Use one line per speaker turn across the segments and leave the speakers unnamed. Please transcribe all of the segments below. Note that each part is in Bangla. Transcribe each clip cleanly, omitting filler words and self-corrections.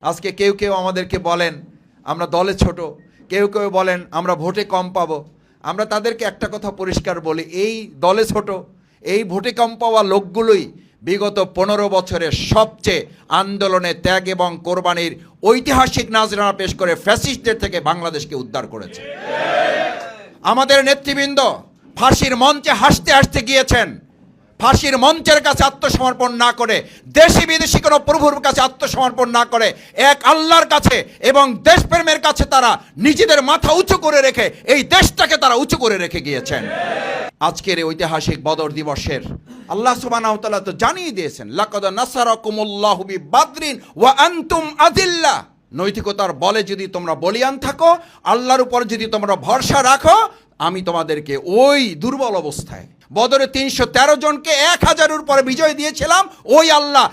আজকে কেউ কেউ আমাদেরকে বলেন আমরা দলে ছোট, কেউ কেউ বলেন আমরা ভোটে কম পাবো। আমরা তাদেরকে একটা কথা পরিষ্কার বলি, এই দলে ছোট, এই ভোটে কম পাওয়া লোকগুলোই বিগত 15 বছরের সবচেয়ে আন্দোলনে ত্যাগ এবং কোরবানির ঐতিহাসিক নাজরানা পেশ করে ফ্যাসিস্টদের থেকে বাংলাদেশকে উদ্ধার করেছে। আমাদের নেতৃবৃন্দ ফাঁসির মঞ্চে হাসতে হাসতে গিয়েছেন, ফাঁসির মঞ্চের কাছে আত্মসমর্পণ না করে, দেশি বিদেশি কোনো প্রভুর কাছে আত্মসমর্পণ না করে এক আল্লাহর কাছে এবং দেশপ্রেমের কাছে তারা নিজেদের মাথা উঁচু করে রেখে এই দেশটাকে তারা উঁচু করে রেখে গিয়েছেন। আজকের এই ঐতিহাসিক বদর দিবসের আল্লাহ সুবহানাহু ওয়া তাআলা তো জানিয়ে দিয়েছেন, লাকাদ নাসারাকুমুল্লাহু বিবাদরিন ওয়া আনতুম আযিল্লা। নৈতিকতার বলে যদি তোমরা বলিয়ান থাকো, আল্লাহর উপর যদি তোমরা ভরসা রাখো, আমি তোমাদেরকে ওই দুর্বল অবস্থায় বদরে 313 জনকে 1000-এর উপরে বিজয় দিয়েছিলাম। ওই আল্লাহ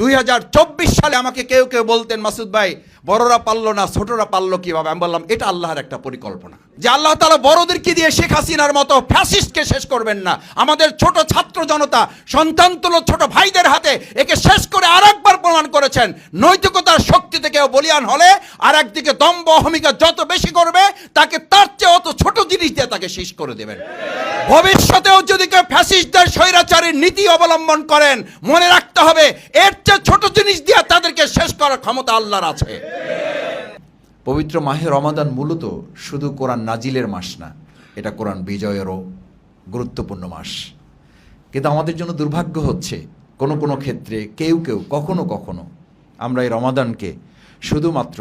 2024 সালে আমাকে কেউ কেউ বলতেন, মাসুদ ভাই বড়রা পারলো না, ছোটরা পারলো কিভাবে? আমি বললাম এটা আল্লাহর একটা পরিকল্পনা, যে আল্লাহ তাআলা বড়দেরকে দিয়ে শেখ হাসিনার মতো ফ্যাসিস্টকে শেষ করবেন না। আমাদের ছোট ছাত্র জনতা, সন্তানতুল্য ছোট ভাইদের হাতে একে শেষ করে আরেকবার প্রমাণ করেছেন, নৈতিকতার শক্তি থেকে বলিয়ান হলে আর একদিকে দম্ভ অহমিকা যত বেশি করবে, তাকে তার চেয়ে অত ছোট জিনিস দিয়ে তাকে শেষ করে দেবেন। ভবিষ্যতেও যদি কেউ ফ্যাসিস্টদের স্বৈরাচারীর নীতি অবলম্বন করেন, মনে রাখতে হবে এর চেয়ে ছোট জিনিস দিয়ে তাদেরকে শেষ করার ক্ষমতা আল্লাহর আছে। পবিত্র মাহে রমাদান মূলত শুধু কোরআন নাজিলের মাস না, এটা কোরআন বিজয়েরও গুরুত্বপূর্ণ মাস। কিন্তু আমাদের জন্য দুর্ভাগ্য হচ্ছে কোনো কোনো ক্ষেত্রে কেউ কেউ কখনো কখনো আমরা এই রমাদানকে শুধুমাত্র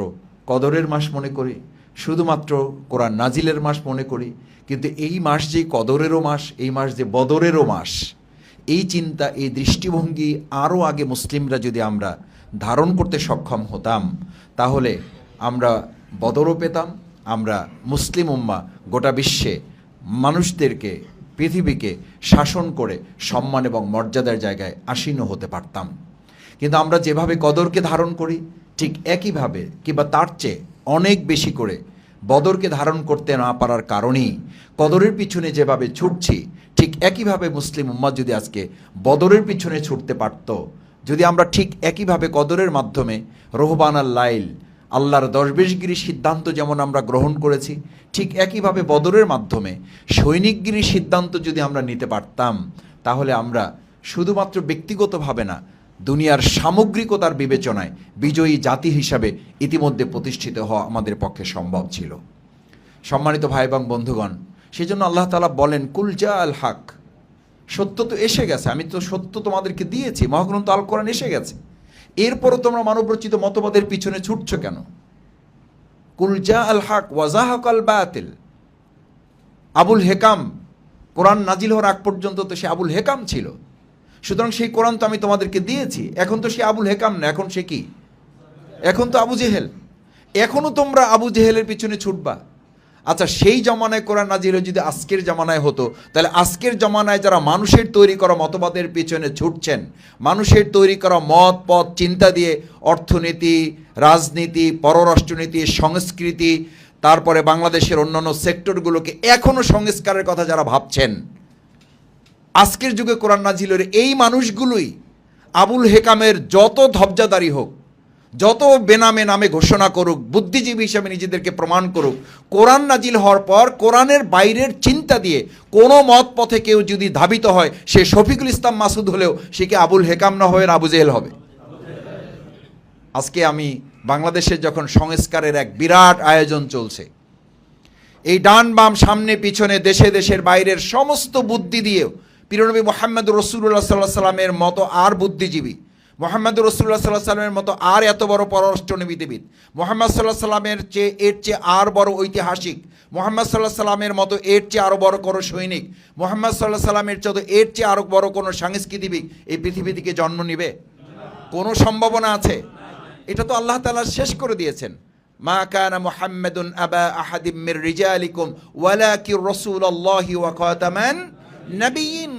কদরের মাস মনে করি, শুধুমাত্র কোরআন নাজিলের মাস মনে করি। কিন্তু এই মাস যে কদরেরও মাস, এই মাস যে বদরেরও মাস, এই চিন্তা, এই দৃষ্টিভঙ্গি আরও আগে মুসলিমরা যদি আমরা ধারণ করতে সক্ষম হতাম, তাহলে আমরা বদরও পেতাম, আমরা মুসলিম উম্মাহ গোটা বিশ্বে মানুষদেরকে, পৃথিবীকে শাসন করে সম্মান এবং মর্যাদার জায়গায় আসীন হতে পারতাম। কিন্তু আমরা যেভাবে কদরকে ধারণ করি, ঠিক একইভাবে কিংবা তার চেয়ে অনেক বেশি করে বদরকে ধারণ করতে না পারার কারণেই কদরের পিছনে যেভাবে ছুটছি, ঠিক একইভাবে মুসলিম উম্মাহ যদি আজকে বদরের পিছনে ছুটতে পারত, যদি আমরা ঠিক একইভাবে কদরের মাধ্যমে রোহবান আল লাইল, আল্লাহর 10-20 সিদ্ধান্ত যেমন আমরা গ্রহণ করেছি, ঠিক একইভাবে বদরের মাধ্যমে সৈনিকগিরির সিদ্ধান্ত যদি আমরা নিতে পারতাম, তাহলে আমরা শুধুমাত্র ব্যক্তিগতভাবে না, দুনিয়ার সামগ্রিকতার বিবেচনায় বিজয়ী জাতি হিসাবে ইতিমধ্যে প্রতিষ্ঠিত হওয়া আমাদের পক্ষে সম্ভব ছিল। সম্মানিত ভাই এবং বন্ধুগণ, সেই জন্য আল্লাহ তাআলা বলেন, কুল জা আল হক, সত্য তো এসে গেছে, আমি তো সত্য তোমাদেরকে দিয়েছি, মহাগ্রন্থ আল কোরআন এসে গেছে, এরপরও তোমরা মানবরচিত মতবাদের পিছনে ছুটছো কেন? কুল জা আল হক ওয়াজাহাক আল বাতিল। আবুল হেকাম, কোরআন নাজিল হওয়ার আগ পর্যন্ত তো সে আবুল হেকাম ছিল, সুতরাং সেই কোরআন তো আমি তোমাদেরকে দিয়েছি। এখন তো সে আবুল হেকাম না, এখন সে কি? এখন তো আবু জেহেল। এখনও তোমরা আবু জেহেলের পিছনে ছুটবা? আচ্ছা, সেই জমানায় কোরআন নাজিল যদি আজকের জমানায় হতো, তাহলে আজকের জমানায় যারা মানুষের তৈরি করা মতবাদের পিছনে ছুটছেন, মানুষের তৈরি করা মত পথ চিন্তা দিয়ে অর্থনীতি, রাজনীতি, পররাষ্ট্রনীতি, সংস্কৃতি, তারপরে বাংলাদেশের অন্যান্য সেক্টরগুলোকে এখনও সংস্কারের কথা যারা ভাবছেন, আজকের যুগে কোরআন নাজিলের এই মানুষগুলোই আবুল হেকামের যত ধবজাদারি হোক, যত বেনামে নামে ঘোষণা করুক, বুদ্ধিজীবী হিসাবে নিজেদেরকে প্রমাণ করুক, কোরআন নাজিল হওয়ার পর কোরআনের বাইরের চিন্তা দিয়ে কোনো মত পথে কেউ যদি ধাবিত হয়, সে শফিকুল ইসলাম মাসুদ হলেও সে কি আবুল হেকাম না হয়ে আবু জেহেল হবে? আজকে আমি বাংলাদেশের যখন সংস্কারের এক বিরাট আয়োজন চলছে, এই ডান বাম সামনে পিছনে দেশে দেশের বাইরের সমস্ত বুদ্ধি দিয়েও প্রিয়নবী মুহাম্মদ রাসূলুল্লাহ সাল্লাল্লাহু আলাইহি ওয়াসাল্লামের মতো আর বুদ্ধিজীবী, মুহাম্মদ রাসূলুল্লাহ সাল্লাল্লাহু আলাইহি ওয়াসাল্লামের মতো আর এত বড় পররাষ্ট্রনীতিবিদ, মুহাম্মদ সাল্লাল্লাহু আলাইহি ওয়াসাল্লামের চেয়ে এর চেয়ে আর বড় ঐতিহাসিক, মুহাম্মদ সাল্লাল্লাহু আলাইহি ওয়াসাল্লামের মতো এর চেয়ে আরও বড় কোনো সৈনিক, মুহাম্মদ সাল্লাল্লাহু আলাইহি ওয়াসাল্লামের চেয়ে এর চেয়ে আরও বড় কোনো সাংস্কৃতিবিদ এই পৃথিবী থেকে জন্ম নেবে? কোনো সম্ভাবনা আছে? এটা তো আল্লাহ তাআলা শেষ করে দিয়েছেন। মা কানা মুহাম্মাদুন আবা আহাদিম মির রিজালিকুম ওয়ালাকিন রাসূলুল্লাহি ওয়া খাতামান নবিয়্যিন।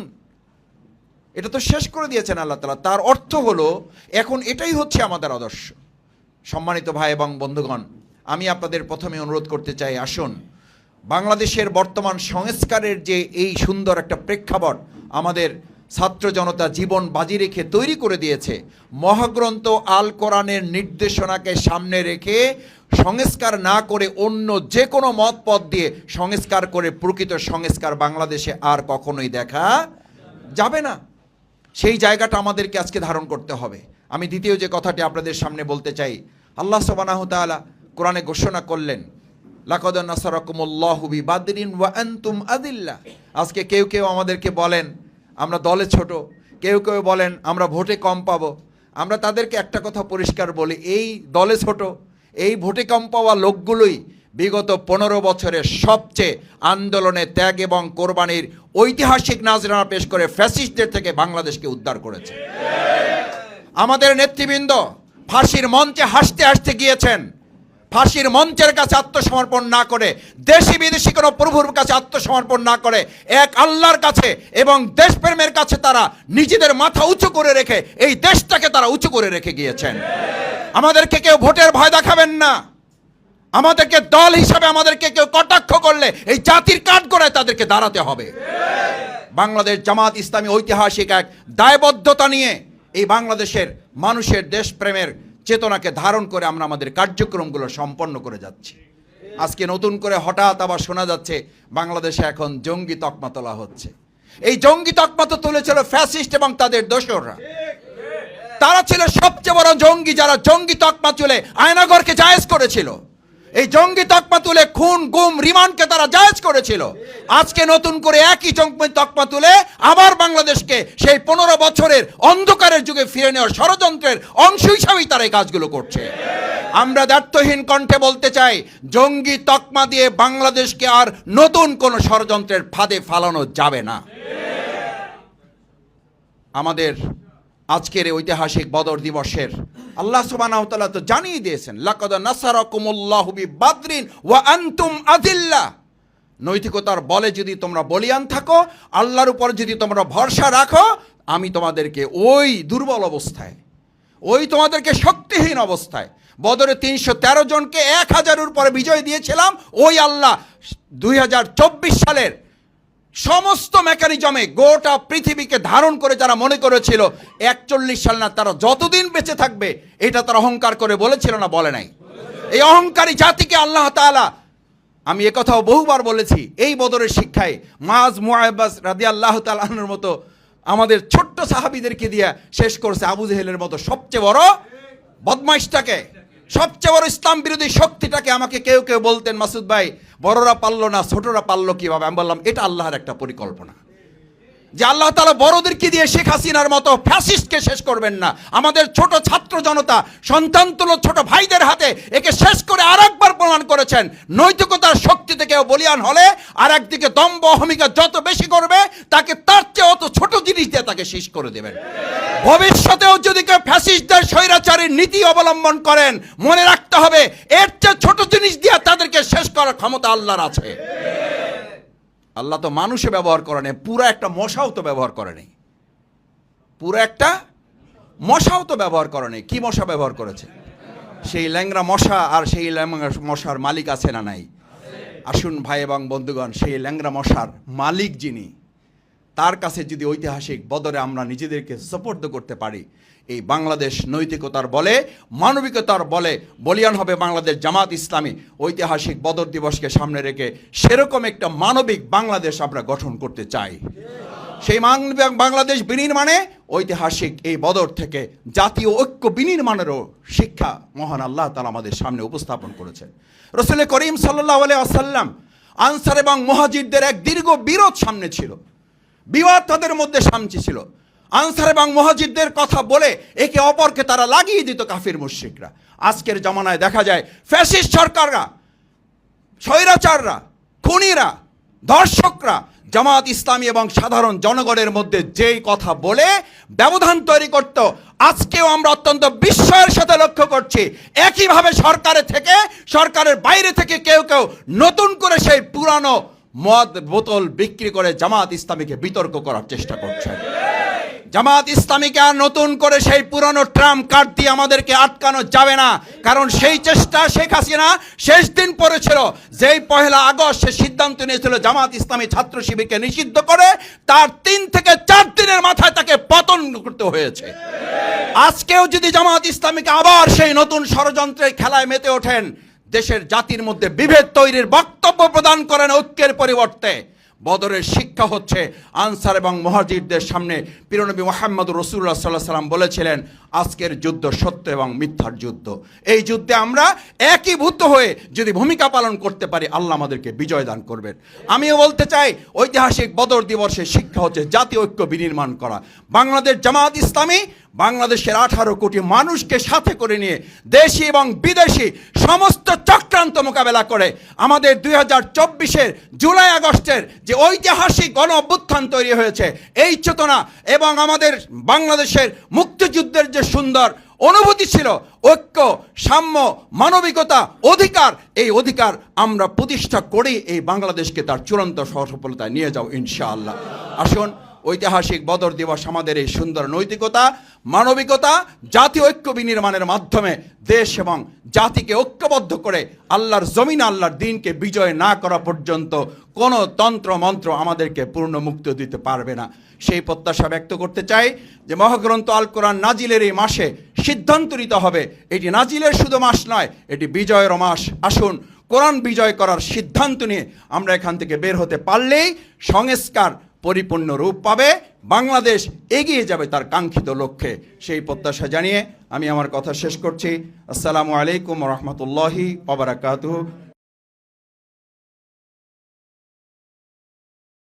এটা তো শেষ করে দিয়েছেন আল্লাহ তাআলা। তার অর্থ হলো এখন এটাই হচ্ছে আমাদের আদর্শ। সম্মানিত ভাই এবং বন্ধুগণ, আমি আপনাদের প্রথমে অনুরোধ করতে চাই, আসুন বাংলাদেশের বর্তমান সংস্কারের যে এই সুন্দর একটা প্রেক্ষাপট আমাদের ছাত্র জনতা জীবন বাজি রেখে তৈরি করে দিয়েছে, মহাগ্রন্থ আল কোরআনের নির্দেশনাকে সামনে রেখে সংস্কার না করে অন্য যে কোনো মত পথ দিয়ে সংস্কার করে প্রকৃত সংস্কার বাংলাদেশে আর কখনোই দেখা যাবে না। সেই জায়গাটা আমাদেরকে আজকে ধারণ করতে হবে। আমি দ্বিতীয় যে কথাটি আপনাদের সামনে বলতে চাই, আল্লাহ সুবহানাহু ওয়া তাআলা কোরআনে ঘোষণা করলেন, লাকাদ নাসারাকুমুল্লাহু বিবাদরিন ওয়া আনতুম আযিল্লা। আজকে কেউ কেউ আমাদেরকে বলেন আমরা দলে ছোট, কেউ কেউ বলেন আমরা ভোটে কম পাবো। আমরা তাদেরকে একটা কথা পরিষ্কার বলি, এই দলে ছোট, এই ভোটে কম পাওয়া লোকগুলোই বিগত 15 বছরের সবচেয়ে আন্দোলনে ত্যাগ এবং কোরবানির ঐতিহাসিক নাজরানা পেশ করে ফ্যাসিস্টদের থেকে বাংলাদেশকে উদ্ধার করেছে। আমাদের নেতৃবৃন্দ ফাঁসির মঞ্চে হাসতে হাসতে গিয়েছেন, ফাঁসির মঞ্চের কাছে আত্মসমর্পণ না করে, দেশি বিদেশি কোনো প্রভুর কাছে আত্মসমর্পণ না করে এক আল্লাহর কাছে এবং দেশপ্রেমের কাছে তারা নিজেদের মাথা উঁচু করে রেখে এই দেশটাকে তারা উঁচু করে রেখে গিয়েছেন। আমাদেরকে কেউ ভোটের ভয় দেখাবেন না, আমাদেরকে দল হিসাবে আমাদেরকে কেউ কটাক্ষ করলে এই জাতির কাঠগড়ায় তাদেরকে দাঁড়াতে হবে। বাংলাদেশ জামাত ইসলামী ঐতিহাসিক এক দায়বদ্ধতা নিয়ে এই বাংলাদেশের মানুষের দেশপ্রেমের চেতনাকে ধারণ করে আমরা আমাদের কার্যক্রমগুলো সম্পন্ন করে যাচ্ছি। আজকে নতুন করে হঠাৎ আবার শোনা যাচ্ছে বাংলাদেশে এখন জঙ্গি তকমা তোলা হচ্ছে। এই জঙ্গি তকমা তো তুলেছিল ফ্যাসিস্ট এবং তাদের দোসররা। তারা ছিল সবচেয়ে বড় জঙ্গি যারা জঙ্গি তকমা তুলে আয়নাঘরকে জায়েজ করেছিল। এই জঙ্গি তকমা তুলে খুন গুম রিমান্ডকে তারা জায়েজ করেছিল। আজকে নতুন করে একই জঙ্গি তকমা তুলে আবার বাংলাদেশকে সেই 15 বছরের অন্ধকারের যুগে ফিরে নেওয়ার ষড়যন্ত্রের অংশ হিসাবেই তারা এই কাজগুলো করছে। আমরা দ্ব্যর্থহীন কণ্ঠে বলতে চাই, জঙ্গি তকমা দিয়ে বাংলাদেশকে আর নতুন কোনো ষড়যন্ত্রের ফাঁদে ফালানো যাবে না। আমাদের আজকের এই ঐতিহাসিক বদর দিবসের আল্লাহ সুবহানাহু ওয়া তাআলা তো জানিয়ে দিয়েছেন, লাকাদ নাসারাকুমুল্লাহু বিবাদরিন ওয়া আনতুম আযিল্লা। নৈতিকতার বলে যদি তোমরা বলিয়ান থাকো, আল্লাহর উপর যদি তোমরা ভরসা রাখো, আমি তোমাদেরকে ওই দুর্বল অবস্থায়, ওই তোমাদেরকে শক্তিহীন অবস্থায় বদরে 313 জনকে 1000-এর উপরে বিজয় দিয়েছিলাম। ওই আল্লাহ 2024 সালের সমস্ত মেকানিজমে গোটা পৃথিবীকে ধারণ করে যারা মনে করেছিল 41 সাল না তারা যতদিন বেঁচে থাকবে, এটা তারা অহংকার করে বলেছিল না? বলে নাই। এই অহংকারী জাতিকে আল্লাহ তাআলা, আমি একথাও বহুবার বলেছি, এই বদরের শিক্ষায় মুআজ মুআব্বাস রাদিয়াল্লাহু তাআলা আনহুর মতো আমাদের ছোট্ট সাহাবীদেরকে দিয়ে শেষ করেছে আবু জেহেলের মতো সবচেয়ে বড় বদমাইশটাকে, সবচেয়ে বড় ইসলাম বিরোধী শক্তিটাকে। আমাকে কেউ কেউ বলতেন, মাসুদ ভাই বড়রা পারলো না, ছোটরা পারলো কিভাবে? আমি বললাম এটা আল্লাহর একটা পরিকল্পনা, যে আল্লাহ তাআলা বড়দেরকে দিয়ে শেখ হাসিনার মতো ফ্যাসিস্টকে শেষ করবেন না। আমাদের ছোট ছাত্র জনতা সন্তানতুল্য ছোট ভাইদের হাতে একে শেষ করে আরেকবার প্রমাণ করেছেন, নৈতিকতার শক্তিতে কেউ বলিয়ান হলে আর একদিকে দম্ভ অহমিকা যত বেশি করবে, তাকে তার চেয়ে অত ছোট জিনিস দিয়ে তাকে শেষ করে দেবেন। ভবিষ্যতেও যদি কেউ ফ্যাসিস্টদের স্বৈরাচারীর নীতি অবলম্বন করেন, মনে রাখতে হবে এর চেয়ে ছোট জিনিস দিয়ে তাদেরকে শেষ করার ক্ষমতা আল্লাহর আছে। আল্লাহ তো মানুষে ব্যবহার করে নেই, পুরো একটা মশাও তো ব্যবহার করে নেই, পুরো একটা মশাও তো ব্যবহার করে নেই। কি মশা ব্যবহার করেছে? সেই ল্যাংরা মশা। আর সেই ল্যাংরা মশার মালিক আছে না নাই? আসুন ভাই এবং বন্ধুগণ, সেই ল্যাংরা মশার মালিক যিনি, তার কাছে যদি ঐতিহাসিক বদরে আমরা নিজেদেরকে সুপর্দ করতে পারি, এই বাংলাদেশ নৈতিকতার বলে, মানবিকতার বলে বলিয়ান হবে বাংলাদেশ জামাত ইসলামী। ঐতিহাসিক বদর দিবসকে সামনে রেখে সেরকম একটা মানবিক বাংলাদেশ আমরা গঠন করতে চাই। সেই মানবিক বাংলাদেশ বিনির্মাণে ঐতিহাসিক এই বদর থেকে জাতীয় ঐক্য বিনির্মাণেরও শিক্ষা মহান আল্লাহ তাআলা আমাদের সামনে উপস্থাপন করেছেন। রাসূল করিম সাল্লাল্লাহু আলাইহি ওয়াসাল্লাম, আনসার এবং মুহাজিরদের এক দীর্ঘ বিরোধ সামনে ছিল, বিবাদ তাদের মধ্যে সামনে ছিল। আনসার এবং মুহাজিরদের কথা বলে একে অপরকে তারা লাগিয়ে দিত কাফির মুশরিকরা। আজকের জামানায় দেখা যায় ফ্যাসিস্ট সরকাররা, স্বৈরাচাররা, খুনিরা, ধর্ষকরা জামাত ইসলামী এবং সাধারণ জনগণের মধ্যে যেই কথা বলে ব্যবধান তৈরি করত, আজকেও আমরা অত্যন্ত বিস্ময়ের সাথে লক্ষ্য করছি একইভাবে সরকারের বাইরে থেকে কেউ কেউ নতুন করে সেই পুরানো মদ বোতল বিক্রি করে জামাত ইসলামীকে বিতর্ক করার চেষ্টা করছেন। জামাত ইসলামীকে আর নতুন করে সেই পুরনো ট্রাম কার্ড দিয়ে আমাদেরকে আটকানো যাবে না, কারণ সেই চেষ্টা শেখ হাসিনা শেষ দিন পড়েছিল, যেই 1 আগস্ট সে সিদ্ধান্ত নিয়েছিল জামাত ইসলামী ছাত্র শিবিরকে নিষিদ্ধ করে, তার 3 থেকে 4 দিনের মাথায় তাকে পতন করতে হয়েছে। আজকেও যদি জামাত ইসলামীকে আবার সেই নতুন ষড়যন্ত্রের খেলায় মেতে ওঠেন, দেশের জাতির মধ্যে বিভেদ তৈরির বক্তব্য প্রদান করেন ঐক্যের পরিবর্তে, বদরের শিক্ষা হচ্ছে আনসার এবং মুহাজিরদের সামনে প্রিয়নবী মুহাম্মদ রাসূলুল্লাহ সাল্লাল্লাহু আলাইহি ওয়াসাল্লাম বলেছিলেন, আজকের যুদ্ধ সত্য এবং মিথ্যার যুদ্ধ। এই যুদ্ধে আমরা একীভূত হয়ে যদি ভূমিকা পালন করতে পারি, আল্লাহ আমাদেরকে বিজয় দান করবেন। আমিও বলতে চাই, ঐতিহাসিক বদর দিবসের শিক্ষা হচ্ছে জাতীয় ঐক্য বিনির্মাণ করা। বাংলাদেশ জামাত ইসলামী বাংলাদেশের 18 কোটি মানুষকে সাথে করে নিয়ে দেশি এবং বিদেশি সমস্ত চক্রান্ত মোকাবেলা করে আমাদের 2024-এর জুলাই আগস্টের যে ঐতিহাসিক গণ অভ্যুত্থান তৈরি হয়েছে, এই চেতনা এবং আমাদের বাংলাদেশের মুক্তিযুদ্ধের যে সুন্দর অনুভূতি ছিল, ঐক্য, সাম্য, মানবিকতা, অধিকার, এই অধিকার আমরা প্রতিষ্ঠা করেই এই বাংলাদেশকে তার চূড়ান্ত সফলতায় নিয়ে যাও ইনশাআল্লাহ। আসুন, ঐতিহাসিক বদর দিবস আমাদের এই সুন্দর নৈতিকতা, মানবিকতা, জাতীয় ঐক্য বিনির্মাণের মাধ্যমে দেশ এবং জাতিকে ঐক্যবদ্ধ করে আল্লাহর জমিন, আল্লাহর দ্বীনকে বিজয় না করা পর্যন্ত কোনো তন্ত্র মন্ত্র আমাদেরকে পূর্ণ মুক্তি দিতে পারবে না। সেই প্রত্যাশা ব্যক্ত করতে চাই যে মহাগ্রন্থ আল কোরআন নাজিলের এই মাসে সিদ্ধান্ত নিতে হবে, এটি নাজিলের শুধু মাস নয়, এটি বিজয়ের মাস। আসুন, কোরআন বিজয় করার সিদ্ধান্ত নিয়ে আমরা এখান থেকে বের হতে পারলেই সংস্কার পরিপূর্ণ রূপ পাবে, বাংলাদেশ এগিয়ে যাবে তার কাঙ্ক্ষিত লক্ষ্যে। সেই প্রত্যাশা জানিয়ে আমি আমার কথা শেষ করছি। আসসালামু আলাইকুম ওয়া রাহমাতুল্লাহি ওয়া বারাকাতুহু।